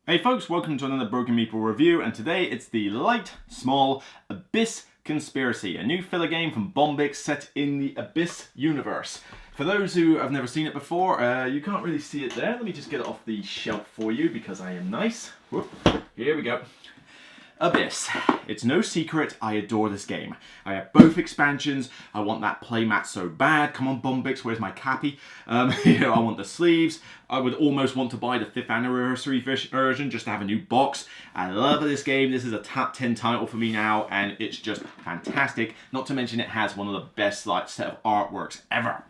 Hey folks, welcome to another Broken Meeple review, and today it's the light, small Abyss Conspiracy, a new filler game from Bombix set in the Abyss universe. For those who have never seen it before, you can't really see it there. Let me just get it off the shelf for you because I am nice. Whoop. Here we go. Abyss. It's no secret, I adore this game. I have both expansions. I want that playmat so bad. Come on, Bombix, where's my cappy? I want the sleeves. I would almost want to buy the 5th anniversary version just to have a new box. I love this game. This is a top 10 title for me now, and it's just fantastic. Not to mention it has one of the best set of artworks ever.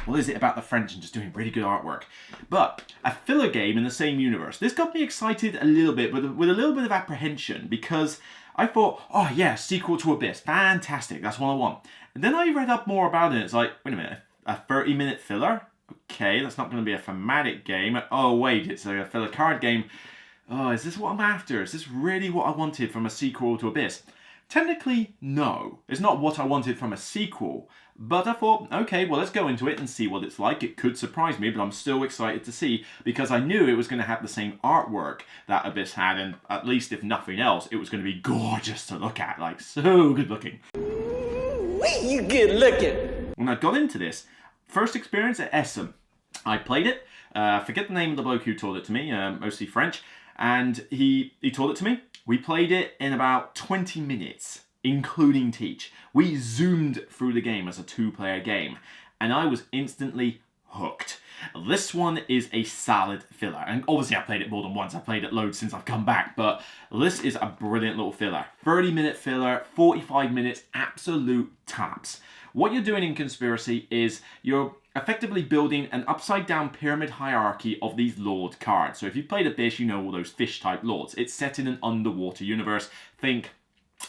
What is it about the French and just doing really good artwork? But a filler game in the same universe. This got me excited a little bit with a little bit of apprehension because I thought, oh yeah, sequel to Abyss, fantastic, that's what I want. And then I read up more about it. It's like, wait a minute, a 30-minute filler? Okay, that's not going to be a thematic game. Oh wait, it's a filler card game. Oh, is this what I'm after? Is this really what I wanted from a sequel to Abyss? Technically, no. It's not what I wanted from a sequel. But I thought, okay, well, let's go into it and see what it's like. It could surprise me, but I'm still excited to see because I knew it was going to have the same artwork that Abyss had, and at least if nothing else, it was going to be gorgeous to look at, like so good looking. You good looking. When I got into this, first experience at Essen, I played it. Forget the name of the bloke who taught it to me, mostly French, and he taught it to me. We played it in about 20 minutes. Including teach. We zoomed through the game as a 2-player game, and I was instantly hooked. This one is a solid filler, and obviously I played it more than once. I played it loads since I've come back, but this is a brilliant little filler. 30-minute filler, 45 minutes, absolute tops. What you're doing in Conspiracy is you're effectively building an upside-down pyramid hierarchy of these Lord cards. So if you've played Abyss, you know all those fish-type Lords. It's set in an underwater universe. Think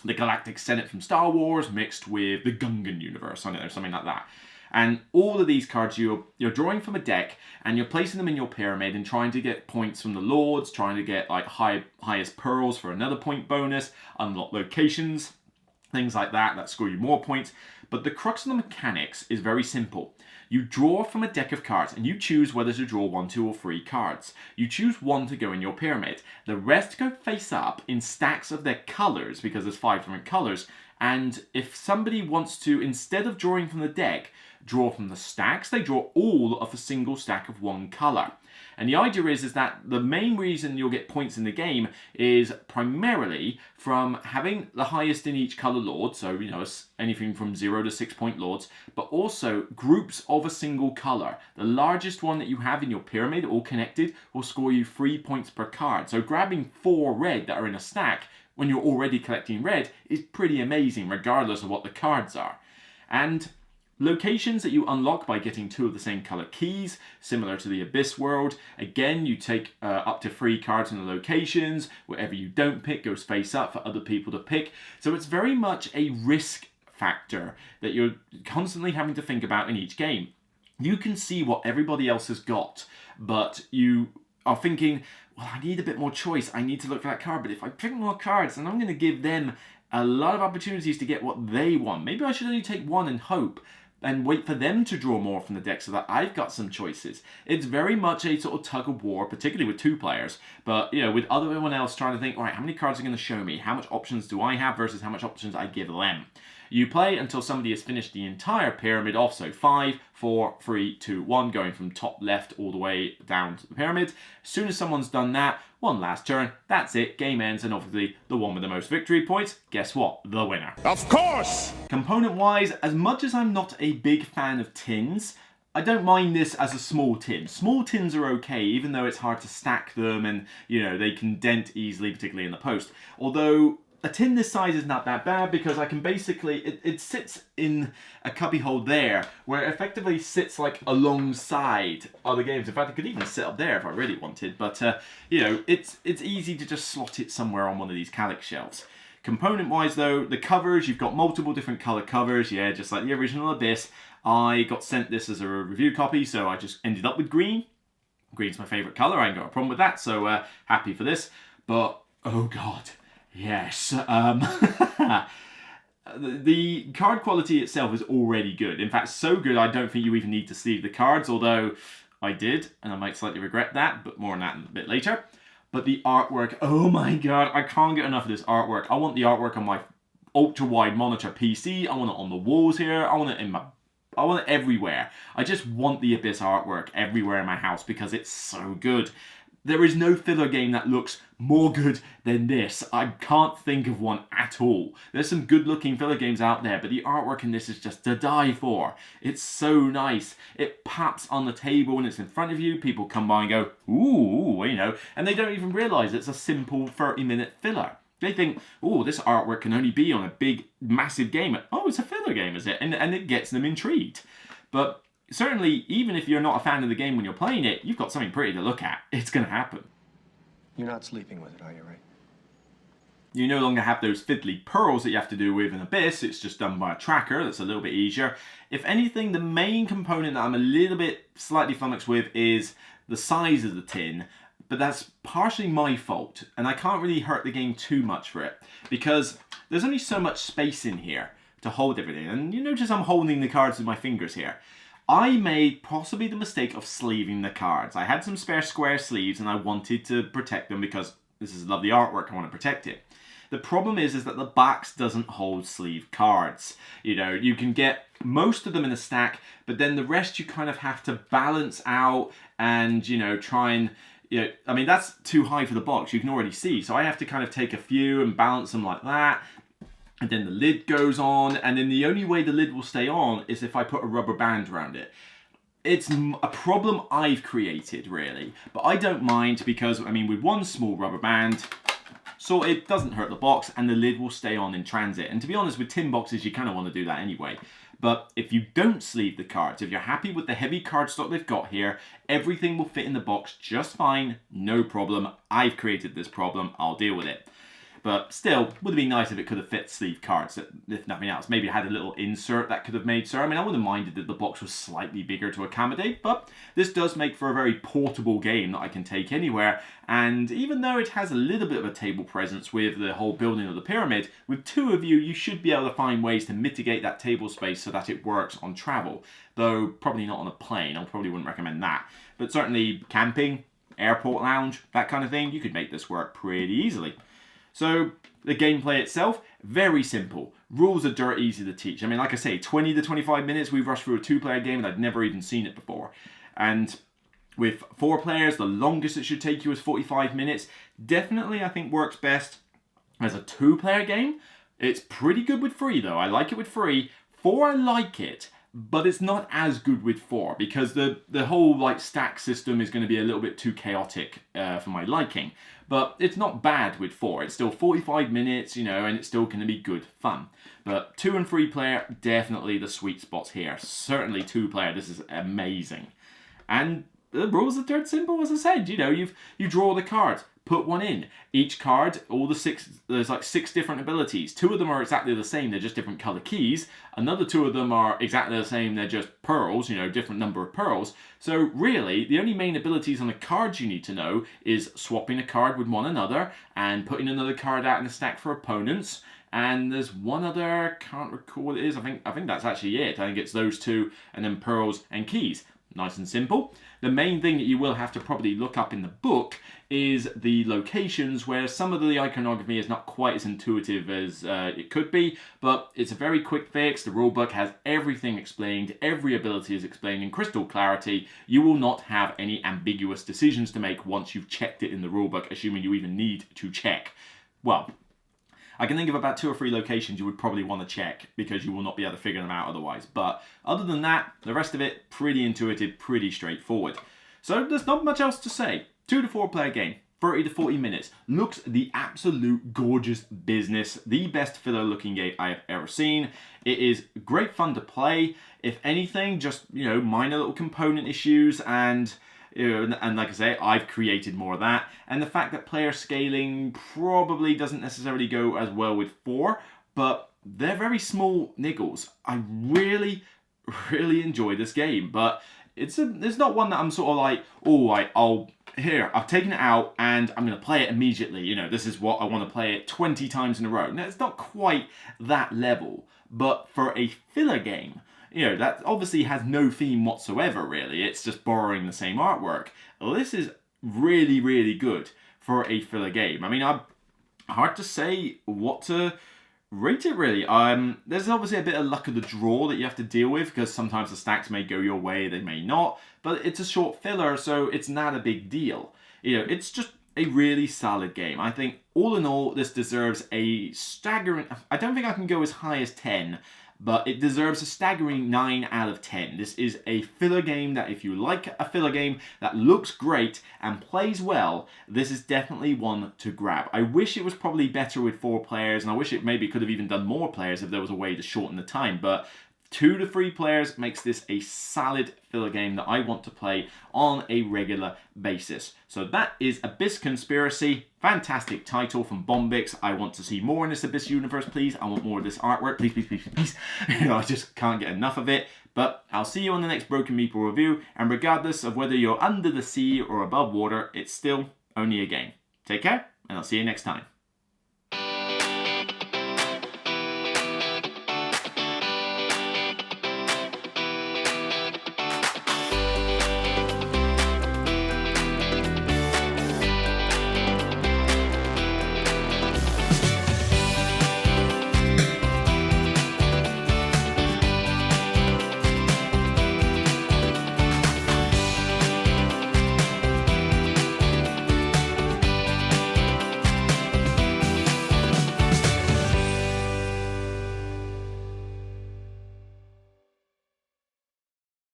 the Galactic Senate from Star Wars mixed with the Gungan universe, I don't know, something like that. And all of these cards you're drawing from a deck and you're placing them in your pyramid and trying to get points from the Lords, trying to get like highest pearls for another point bonus, unlock locations, things like that score you more points. But the crux of the mechanics is very simple. You draw from a deck of cards and you choose whether to draw 1, 2, or 3 cards. You choose one to go in your pyramid. The rest go face up in stacks of their colours because there's 5 different colours. And if somebody wants to, instead of drawing from the deck, draw from the stacks, they draw all of a single stack of one colour. And the idea is that the main reason you'll get points in the game is primarily from having the highest in each colour Lord, so anything from 0 to 6 point Lords, but also groups of a single colour. The largest one that you have in your pyramid, all connected, will score you 3 points per card. So grabbing 4 red that are in a stack when you're already collecting red is pretty amazing, regardless of what the cards are. And locations that you unlock by getting 2 of the same colour keys, similar to the Abyss world. Again, you take up to 3 cards in the locations. Whatever you don't pick goes face up for other people to pick. So it's very much a risk factor that you're constantly having to think about in each game. You can see what everybody else has got, but you are thinking, well, I need a bit more choice. I need to look for that card, but if I pick more cards, then I'm going to give them a lot of opportunities to get what they want. Maybe I should only take one and hope and wait for them to draw more from the deck so that I've got some choices. It's very much a sort of tug of war, particularly with 2 players, but with everyone else trying to think, all right, how many cards are going to show me? How much options do I have versus how much options I give them? You play until somebody has finished the entire pyramid off, so 5, 4, 3, 2, 1, going from top left all the way down to the pyramid. As soon as someone's done that, one last turn, that's it, game ends, and obviously the one with the most victory points, guess what? The winner. Of course! Component-wise, as much as I'm not a big fan of tins, I don't mind this as a small tin. Small tins are okay, even though it's hard to stack them and, they can dent easily, particularly in the post. Although a tin this size is not that bad because I can basically, it sits in a cubby hole there where it effectively sits like alongside other games. In fact, it could even sit up there if I really wanted, but it's easy to just slot it somewhere on one of these Calyx shelves. Component-wise though, the covers, you've got multiple different colour covers, just like the original Abyss. I got sent this as a review copy, so I just ended up with green. Green's my favourite colour, I ain't got a problem with that, so happy for this. But, oh god, yes. The card quality itself is already good. In fact, so good I don't think you even need to sleeve the cards, although I did, and I might slightly regret that, but more on that a bit later. but the artwork, oh my god, I can't get enough of this artwork. I want the artwork on my ultra-wide monitor PC. I want it on the walls here. I want it everywhere. I just want the Abyss artwork everywhere in my house because it's so good. There is no filler game that looks more good than this. I can't think of one at all. There's some good looking filler games out there, but the artwork in this is just to die for. It's so nice. It pops on the table when it's in front of you. People come by and go, ooh, you know, and they don't even realize it's a simple 30-minute filler. They think, oh, this artwork can only be on a big, massive game. Oh, it's a filler game, is it? And it gets them intrigued. But certainly, even if you're not a fan of the game when you're playing it, you've got something pretty to look at. It's going to happen. You're not sleeping with it, are you, Ray? You no longer have those fiddly pearls that you have to do with an Abyss. It's just done by a tracker. That's a little bit easier. If anything, the main component that I'm a little bit slightly flummoxed with is the size of the tin. But that's partially my fault, and I can't really hurt the game too much for it, because there's only so much space in here to hold everything. And you notice I'm holding the cards with my fingers here. I made possibly the mistake of sleeving the cards. I had some spare square sleeves and I wanted to protect them because this is lovely artwork, I want to protect it. The problem is that the box doesn't hold sleeve cards. You know, you can get most of them in a stack, but then the rest you kind of have to balance out and, you know, try and, you know, I mean, that's too high for the box, you can already see. So I have to kind of take a few and balance them like that. And then the lid goes on, and then the only way the lid will stay on is if I put a rubber band around it. It's a problem I've created, really. But I don't mind because, I mean, with one small rubber band, so it doesn't hurt the box, and the lid will stay on in transit. And to be honest, with tin boxes, you kind of want to do that anyway. But if you don't sleeve the cards, if you're happy with the heavy cardstock they've got here, everything will fit in the box just fine, no problem. I've created this problem, I'll deal with it. But still, would have been nice if it could have fit sleeve cards, if nothing else. Maybe it had a little insert that could have made so. I mean, I wouldn't have minded if the box was slightly bigger to accommodate, but this does make for a very portable game that I can take anywhere. And even though it has a little bit of a table presence with the whole building of the pyramid, with two of you, you should be able to find ways to mitigate that table space so that it works on travel. Though, probably not on a plane. I probably wouldn't recommend that. But certainly, camping, airport lounge, that kind of thing, you could make this work pretty easily. So, the gameplay itself, very simple. Rules are dirt easy to teach. I mean, like I say, 20 to 25 minutes, we've rushed through a two-player game and I'd never even seen it before. And with 4 players, the longest it should take you is 45 minutes. Definitely, I think, works best as a 2-player game. It's pretty good with 3, though. I like it with 3. 4, I like it, but it's not as good with 4 because the whole like stack system is going to be a little bit too chaotic for my liking. But it's not bad with 4. It's still 45 minutes, you know, and it's still going to be good fun. But 2 and 3 player, definitely the sweet spots here. Certainly 2 player, this is amazing. And the rules are dirt simple, as I said. You know, you draw the cards, put one in. Each card, all the 6, there's like 6 different abilities. 2 of them are exactly the same, they're just different color keys. Another 2 of them are exactly the same, they're just pearls, you know, different number of pearls. So really, the only main abilities on the cards you need to know is swapping a card with one another and putting another card out in the stack for opponents. And there's one other, can't recall what it is, I think that's actually it. I think it's those 2, and then pearls and keys. Nice and simple. The main thing that you will have to probably look up in the book is the locations, where some of the iconography is not quite as intuitive as it could be, but it's a very quick fix. The rulebook has everything explained, every ability is explained in crystal clarity. You will not have any ambiguous decisions to make once you've checked it in the rulebook, assuming you even need to check. Well, I can think of about 2 or 3 locations you would probably want to check because you will not be able to figure them out otherwise. But other than that, the rest of it, pretty intuitive, pretty straightforward. So there's not much else to say. 2 to 4 player game, 30 to 40 minutes. Looks the absolute gorgeous business. The best filler looking game I have ever seen. It is great fun to play. If anything, just, you know, minor little component issues and... And like I say, I've created more of that. And the fact that player scaling probably doesn't necessarily go as well with 4, but they're very small niggles. I really, really enjoy this game, but it's not one that I'm sort of like, oh, I've taken it out and I'm going to play it immediately. You know, this is what I want to play it 20 times in a row. Now, it's not quite that level, but for a filler game, you know, that obviously has no theme whatsoever, really. It's just borrowing the same artwork. Well, this is really, really good for a filler game. I mean, hard to say what to rate it really. There's obviously a bit of luck of the draw that you have to deal with, because sometimes the stacks may go your way, they may not, but it's a short filler, so it's not a big deal. You know, it's just a really solid game. I think all in all, this deserves a staggering, I don't think I can go as high as 10, but it deserves a staggering 9 out of 10. This is a filler game that, if you like a filler game that looks great and plays well, this is definitely one to grab. I wish it was probably better with 4 players, and I wish it maybe could have even done more players if there was a way to shorten the time, but 2 to 3 players makes this a solid filler game that I want to play on a regular basis. So that is Abyss Conspiracy. Fantastic title from Bombix. I want to see more in this Abyss universe, please. I want more of this artwork, please, please, please, please. You know, I just can't get enough of it. But I'll see you on the next Broken Meeple review, and regardless of whether you're under the sea or above water, it's still only a game. Take care, and I'll see you next time.